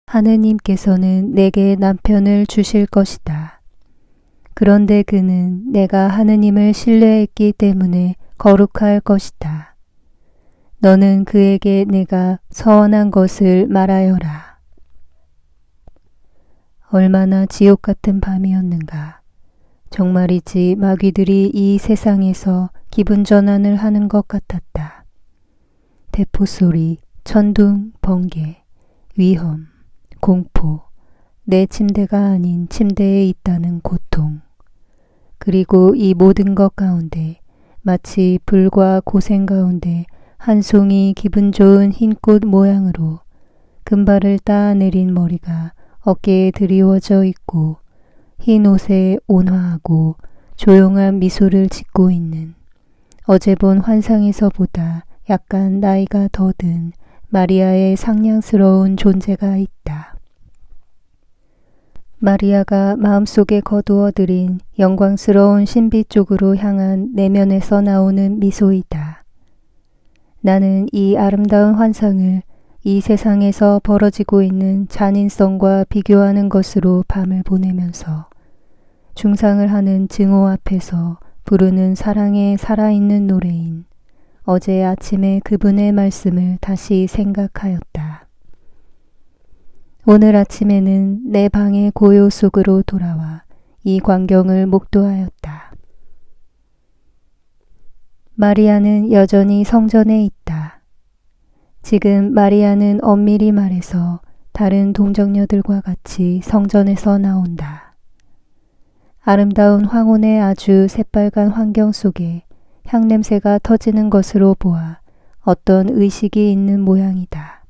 하느님께서는 내게 남편을 주실 것이다. 그런데 그는 내가 하느님을 신뢰했기 때문에 거룩할 것이다. 너는 그에게 내가 서원한 것을 말하여라. 얼마나 지옥 같은 밤이었는가. 정말이지 마귀들이 이 세상에서 기분 전환을 하는 것 같았다. 대포소리, 천둥, 번개, 위험, 공포, 내 침대가 아닌 침대에 있다는 고통. 그리고 이 모든 것 가운데 마치 불과 고생 가운데 한 송이 기분 좋은 흰꽃 모양으로 금발을 따내린 머리가 어깨에 드리워져 있고 흰 옷에 온화하고 조용한 미소를 짓고 있는 어제 본 환상에서보다 약간 나이가 더 든 마리아의 상냥스러운 존재가 있다. 마리아가 마음속에 거두어들인 영광스러운 신비 쪽으로 향한 내면에서 나오는 미소이다. 나는 이 아름다운 환상을 이 세상에서 벌어지고 있는 잔인성과 비교하는 것으로 밤을 보내면서 중상을 하는 증오 앞에서 부르는 사랑의 살아있는 노래인 어제 아침에 그분의 말씀을 다시 생각하였다. 오늘 아침에는 내 방의 고요 속으로 돌아와 이 광경을 목도하였다. 마리아는 여전히 성전에 있다. 지금 마리아는 엄밀히 말해서 다른 동정녀들과 같이 성전에서 나온다. 아름다운 황혼의 아주 새빨간 환경 속에 향냄새가 터지는 것으로 보아 어떤 의식이 있는 모양이다.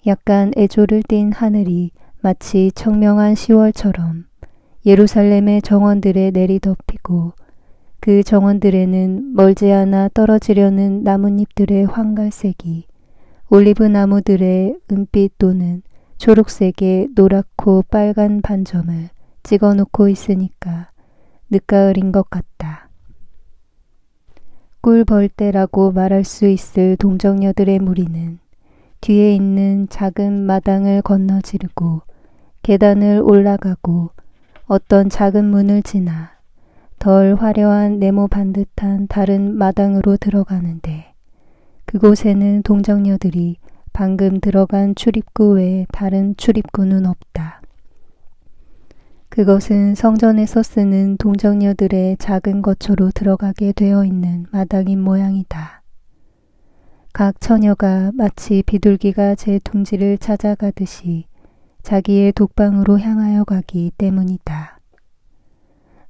약간 애조를 띤 하늘이 마치 청명한 10월처럼 예루살렘의 정원들에 내리덮이고 그 정원들에는 멀지 않아 떨어지려는 나뭇잎들의 황갈색이 올리브 나무들의 은빛 또는 초록색의 노랗고 빨간 반점을 찍어놓고 있으니까 늦가을인 것 같다. 꿀벌떼라고 말할 수 있을 동정녀들의 무리는 뒤에 있는 작은 마당을 건너지르고 계단을 올라가고 어떤 작은 문을 지나 덜 화려한 네모 반듯한 다른 마당으로 들어가는데 그곳에는 동정녀들이 방금 들어간 출입구 외에 다른 출입구는 없다. 그것은 성전에서 쓰는 동정녀들의 작은 거처로 들어가게 되어 있는 마당인 모양이다. 각 처녀가 마치 비둘기가 제 둥지를 찾아가듯이 자기의 독방으로 향하여 가기 때문이다.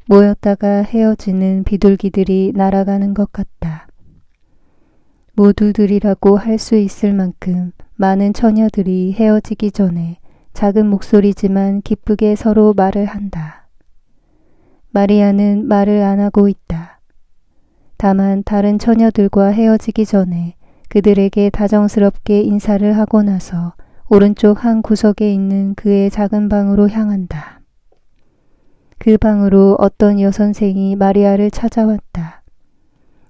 모였다가 헤어지는 비둘기들이 날아가는 것 같다. 모두들이라고 할 수 있을 만큼 많은 처녀들이 헤어지기 전에 작은 목소리지만 기쁘게 서로 말을 한다. 마리아는 말을 안 하고 있다. 다만 다른 처녀들과 헤어지기 전에 그들에게 다정스럽게 인사를 하고 나서 오른쪽 한 구석에 있는 그의 작은 방으로 향한다. 그 방으로 어떤 여선생이 마리아를 찾아왔다.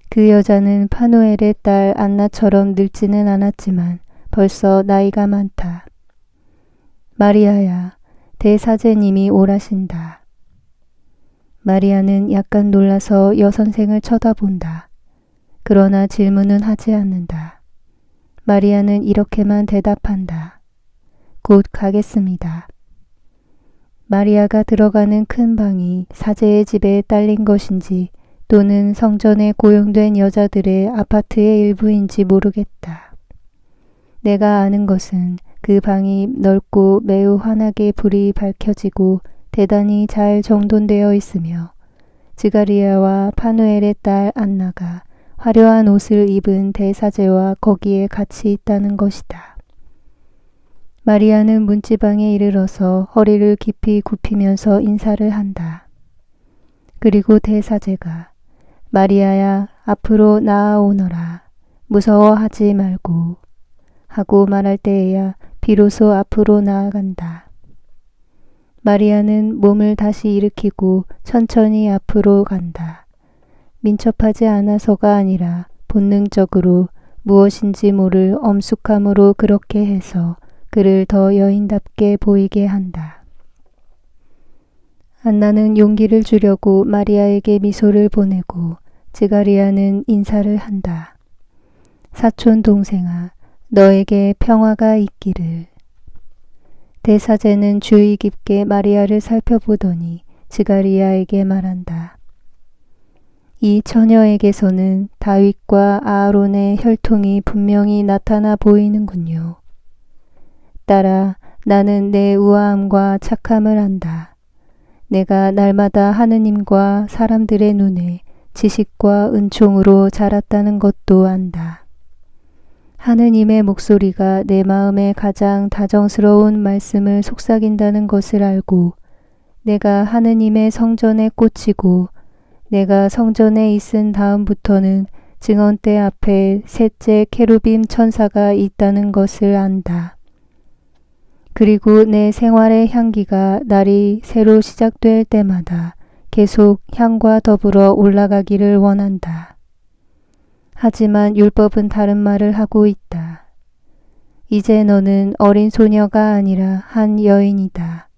그 여자는 파누엘의 딸 안나처럼 늙지는 않았지만 벌써 나이가 많다. 마리아야, 대사제님이 오라신다. 마리아는 약간 놀라서 여선생을 쳐다본다. 그러나 질문은 하지 않는다. 마리아는 이렇게만 대답한다. 곧 가겠습니다. 마리아가 들어가는 큰 방이 사제의 집에 딸린 것인지 또는 성전에 고용된 여자들의 아파트의 일부인지 모르겠다. 내가 아는 것은 그 방이 넓고 매우 환하게 불이 밝혀지고 대단히 잘 정돈되어 있으며 즈가리아와 파누엘의 딸 안나가 화려한 옷을 입은 대사제와 거기에 같이 있다는 것이다. 마리아는 문지방에 이르러서 허리를 깊이 굽히면서 인사를 한다. 그리고 대사제가 마리아야, 앞으로 나아오너라. 무서워하지 말고 하고 말할 때에야 비로소 앞으로 나아간다. 마리아는 몸을 다시 일으키고 천천히 앞으로 간다. 민첩하지 않아서가 아니라 본능적으로 무엇인지 모를 엄숙함으로 그렇게 해서 그를 더 여인답게 보이게 한다. 안나는 용기를 주려고 마리아에게 미소를 보내고 스가랴는 인사를 한다. 사촌 동생아, 너에게 평화가 있기를. 대사제는 주의 깊게 마리아를 살펴보더니 스가랴에게 말한다. 이 처녀에게서는 다윗과 아하론의 혈통이 분명히 나타나 보이는군요. 딸아, 나는 내 우아함과 착함을 안다. 내가 날마다 하느님과 사람들의 눈에 지식과 은총으로 자랐다는 것도 안다. 하느님의 목소리가 내 마음에 가장 다정스러운 말씀을 속삭인다는 것을 알고 내가 하느님의 성전에 꽂히고 내가 성전에 있은 다음부터는 증언대 앞에 셋째 케루빔 천사가 있다는 것을 안다. 그리고 내 생활의 향기가 날이 새로 시작될 때마다 계속 향과 더불어 올라가기를 원한다. 하지만 율법은 다른 말을 하고 있다. 이제 너는 어린 소녀가 아니라 한 여인이다.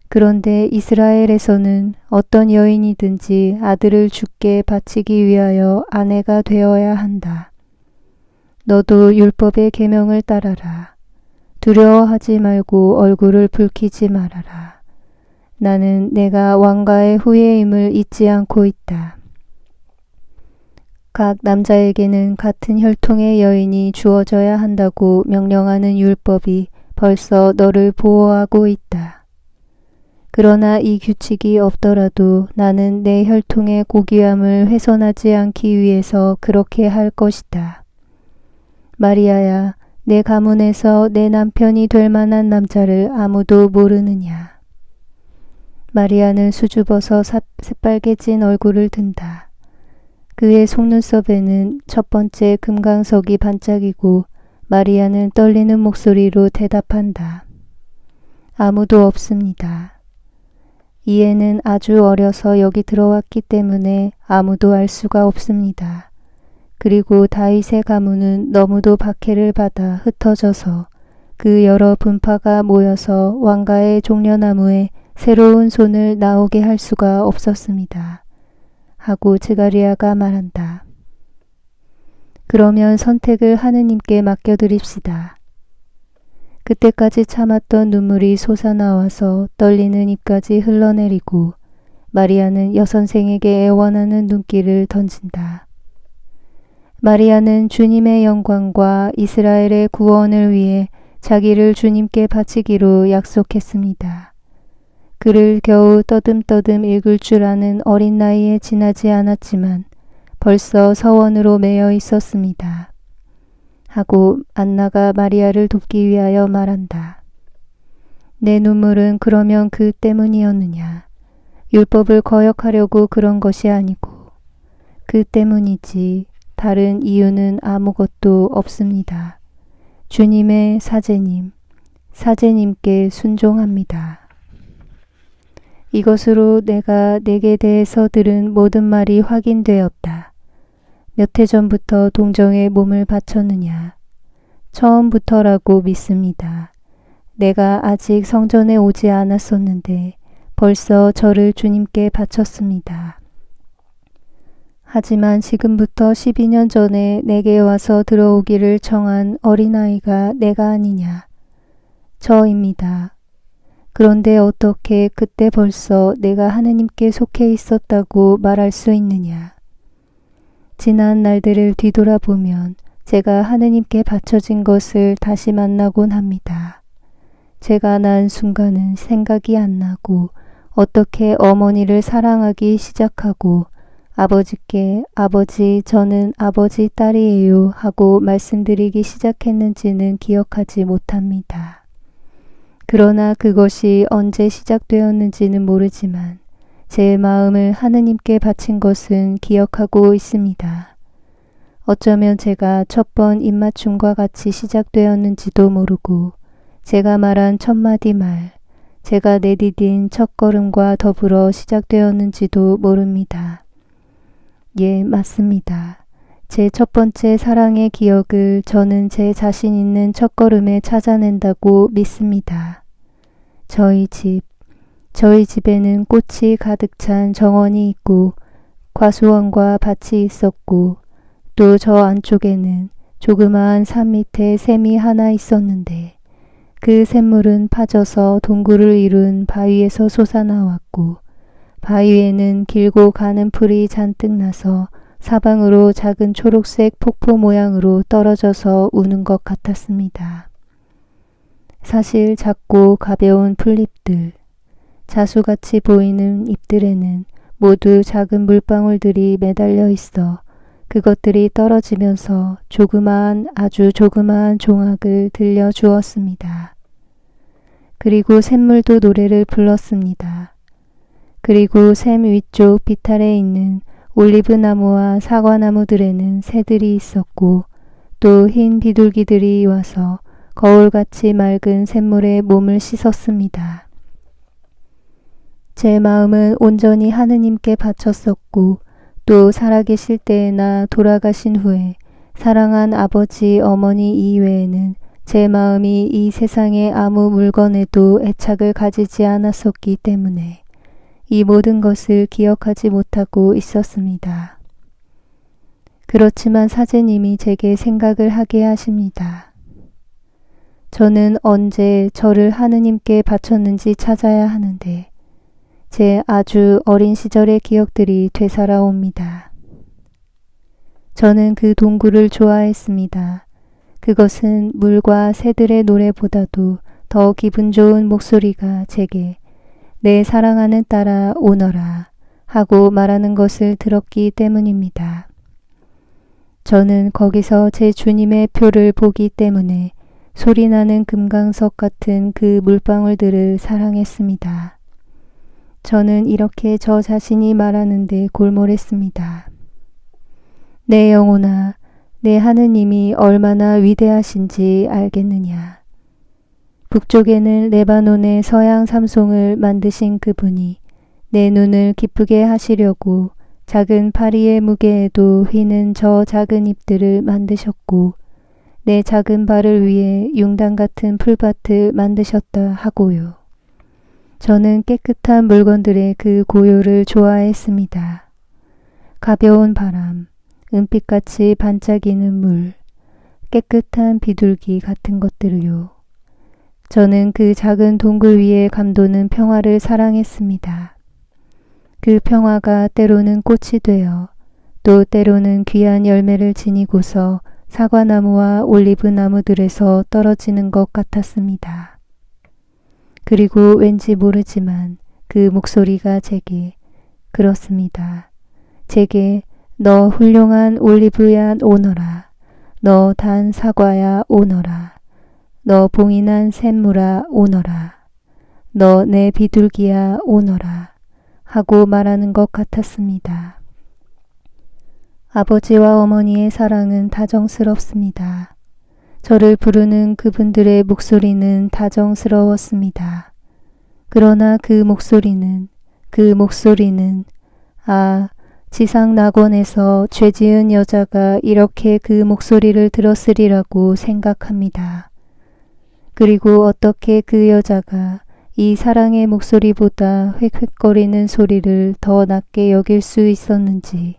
그런데 이스라엘에서는 어떤 여인이든지 아들을 주께 바치기 위하여 아내가 되어야 한다. 너도 율법의 계명을 따라라. 두려워하지 말고 얼굴을 붉히지 말아라. 나는 내가 왕가의 후예임을 잊지 않고 있다. 각 남자에게는 같은 혈통의 여인이 주어져야 한다고 명령하는 율법이 벌써 너를 보호하고 있다. 그러나 이 규칙이 없더라도 나는 내 혈통의 고귀함을 훼손하지 않기 위해서 그렇게 할 것이다. 마리아야, 내 가문에서 내 남편이 될 만한 남자를 아무도 모르느냐. 마리아는 수줍어서 새빨개진 얼굴을 든다. 그의 속눈썹에는 첫 번째 금강석이 반짝이고 마리아는 떨리는 목소리로 대답한다. 아무도 없습니다. 이 애는 아주 어려서 여기 들어왔기 때문에 아무도 알 수가 없습니다. 그리고 다윗의 가문은 너무도 박해를 받아 흩어져서 그 여러 분파가 모여서 왕가의 종려나무에 새로운 손을 나오게 할 수가 없었습니다. 하고 스가랴가 말한다. 그러면 선택을 하느님께 맡겨드립시다. 그때까지 참았던 눈물이 솟아나와서 떨리는 입까지 흘러내리고 마리아는 여선생에게 애원하는 눈길을 던진다. 마리아는 주님의 영광과 이스라엘의 구원을 위해 자기를 주님께 바치기로 약속했습니다. 글을 겨우 떠듬떠듬 읽을 줄 아는 어린 나이에 지나지 않았지만 벌써 서원으로 매여 있었습니다. 하고 안나가 마리아를 돕기 위하여 말한다. 내 눈물은 그러면 그 때문이었느냐. 율법을 거역하려고 그런 것이 아니고 그 때문이지 다른 이유는 아무것도 없습니다. 주님의 사제님께 순종합니다. 이것으로 내가 내게 대해서 들은 모든 말이 확인되었다. 몇 해 전부터 동정에 몸을 바쳤느냐. 처음부터라고 믿습니다. 내가 아직 성전에 오지 않았었는데 벌써 저를 주님께 바쳤습니다. 하지만 지금부터 12년 전에 내게 와서 들어오기를 청한 어린아이가 내가 아니냐. 저입니다. 그런데 어떻게 그때 벌써 내가 하느님께 속해 있었다고 말할 수 있느냐. 지난 날들을 뒤돌아보면 제가 하느님께 바쳐진 것을 다시 만나곤 합니다. 제가 난 순간은 생각이 안 나고 어떻게 어머니를 사랑하기 시작하고 아버지께 아버지 저는 아버지 딸이에요 하고 말씀드리기 시작했는지는 기억하지 못합니다. 그러나 그것이 언제 시작되었는지는 모르지만 제 마음을 하느님께 바친 것은 기억하고 있습니다. 어쩌면 제가 첫 번 입맞춤과 같이 시작되었는지도 모르고 제가 말한 첫 마디 말, 제가 내디딘 첫걸음과 더불어 시작되었는지도 모릅니다. 예, 맞습니다. 제 첫 번째 사랑의 기억을 저는 제 자신 있는 첫걸음에 찾아낸다고 믿습니다. 저희 집에는 꽃이 가득 찬 정원이 있고 과수원과 밭이 있었고 또 저 안쪽에는 조그마한 산 밑에 샘이 하나 있었는데 그 샘물은 파져서 동굴을 이룬 바위에서 솟아나왔고 바위에는 길고 가는 풀이 잔뜩 나서 사방으로 작은 초록색 폭포 모양으로 떨어져서 우는 것 같았습니다. 사실 작고 가벼운 풀잎들, 자수같이 보이는 잎들에는 모두 작은 물방울들이 매달려 있어 그것들이 떨어지면서 아주 조그마한 종악을 들려주었습니다. 그리고 샘물도 노래를 불렀습니다. 그리고 샘 위쪽 비탈에 있는 올리브 나무와 사과나무들에는 새들이 있었고 또 흰 비둘기들이 와서 거울같이 맑은 샘물에 몸을 씻었습니다. 제 마음은 온전히 하느님께 바쳤었고 또 살아계실 때나 돌아가신 후에 사랑한 아버지, 어머니 이외에는 제 마음이 이 세상의 아무 물건에도 애착을 가지지 않았었기 때문에 이 모든 것을 기억하지 못하고 있었습니다. 그렇지만 사제님이 제게 생각을 하게 하십니다. 저는 언제 저를 하느님께 바쳤는지 찾아야 하는데 제 아주 어린 시절의 기억들이 되살아옵니다. 저는 그 동굴을 좋아했습니다. 그것은 물과 새들의 노래보다도 더 기분 좋은 목소리가 제게 내 사랑하는 딸아 오너라 하고 말하는 것을 들었기 때문입니다. 저는 거기서 제 주님의 표를 보기 때문에 소리나는 금강석 같은 그 물방울들을 사랑했습니다. 저는 이렇게 저 자신이 말하는데 골몰했습니다. 내 영혼아, 내 하느님이 얼마나 위대하신지 알겠느냐. 북쪽에는 레바논의 서양 삼송을 만드신 그분이 내 눈을 기쁘게 하시려고 작은 파리의 무게에도 휘는 저 작은 잎들을 만드셨고 내 작은 발을 위해 융단 같은 풀밭을 만드셨다 하고요. 저는 깨끗한 물건들의 그 고요를 좋아했습니다. 가벼운 바람, 은빛같이 반짝이는 물, 깨끗한 비둘기 같은 것들을요. 저는 그 작은 동굴 위에 감도는 평화를 사랑했습니다. 그 평화가 때로는 꽃이 되어 또 때로는 귀한 열매를 지니고서 사과나무와 올리브 나무들에서 떨어지는 것 같았습니다. 그리고 왠지 모르지만 그 목소리가 제게 그렇습니다. 제게 너 훌륭한 올리브야 오너라. 너 단 사과야 오너라. 너 봉인한 샘물아 오너라. 너 내 비둘기야 오너라. 하고 말하는 것 같았습니다. 아버지와 어머니의 사랑은 다정스럽습니다. 저를 부르는 그분들의 목소리는 다정스러웠습니다. 그러나 그 목소리는 지상 낙원에서 죄지은 여자가 이렇게 그 목소리를 들었으리라고 생각합니다. 그리고 어떻게 그 여자가 이 사랑의 목소리보다 획획거리는 소리를 더 낮게 여길 수 있었는지,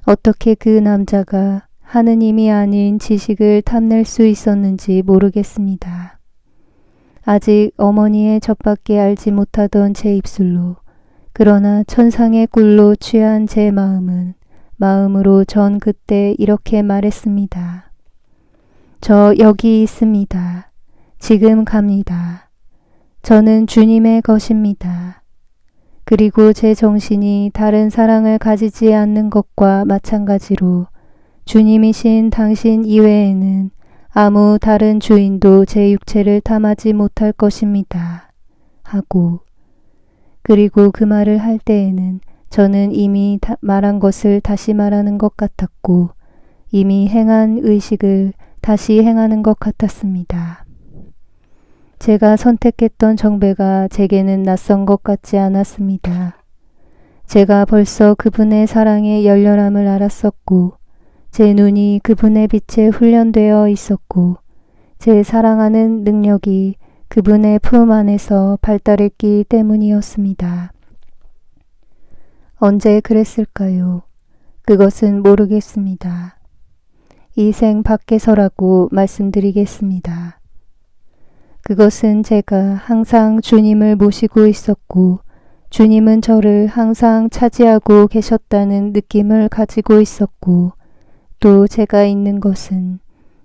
어떻게 그 남자가 하느님이 아닌 지식을 탐낼 수 있었는지 모르겠습니다. 아직 어머니의 젖밖에 알지 못하던 제 입술로, 그러나 천상의 꿀로 취한 제 마음으로 전 그때 이렇게 말했습니다. 저 여기 있습니다. 지금 갑니다. 저는 주님의 것입니다. 그리고 제 정신이 다른 사랑을 가지지 않는 것과 마찬가지로 주님이신 당신 이외에는 아무 다른 주인도 제 육체를 탐하지 못할 것입니다. 하고 그리고 그 말을 할 때에는 저는 이미 말한 것을 다시 말하는 것 같았고 이미 행한 의식을 다시 행하는 것 같았습니다. 제가 선택했던 정배가 제게는 낯선 것 같지 않았습니다. 제가 벌써 그분의 사랑의 열렬함을 알았었고 제 눈이 그분의 빛에 훈련되어 있었고 제 사랑하는 능력이 그분의 품 안에서 발달했기 때문이었습니다. 언제 그랬을까요? 그것은 모르겠습니다. 이 생 밖에서라고 말씀드리겠습니다. 그것은 제가 항상 주님을 모시고 있었고 주님은 저를 항상 차지하고 계셨다는 느낌을 가지고 있었고 또 제가 있는 것은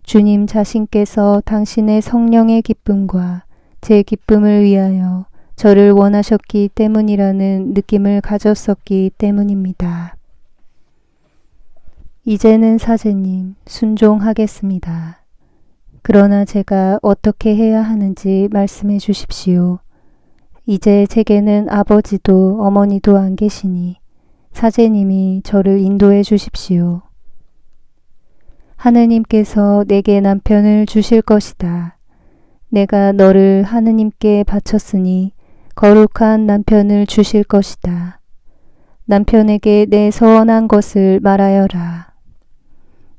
주님 자신께서 당신의 성령의 기쁨과 제 기쁨을 위하여 저를 원하셨기 때문이라는 느낌을 가졌었기 때문입니다. 이제는 사제님 순종하겠습니다. 그러나 제가 어떻게 해야 하는지 말씀해 주십시오. 이제 제게는 아버지도 어머니도 안 계시니 사제님이 저를 인도해 주십시오. 하느님께서 내게 남편을 주실 것이다. 내가 너를 하느님께 바쳤으니 거룩한 남편을 주실 것이다. 남편에게 내 서원한 것을 말하여라.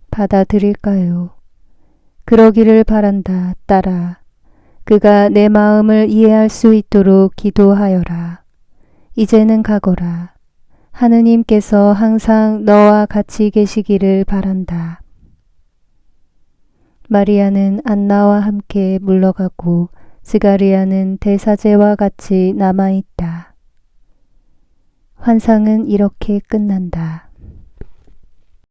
받아들일까요? 그러기를 바란다, 딸아. 그가 내 마음을 이해할 수 있도록 기도하여라. 이제는 가거라. 하느님께서 항상 너와 같이 계시기를 바란다. 마리아는 안나와 함께 물러가고 스가리아는 대사제와 같이 남아있다. 환상은 이렇게 끝난다.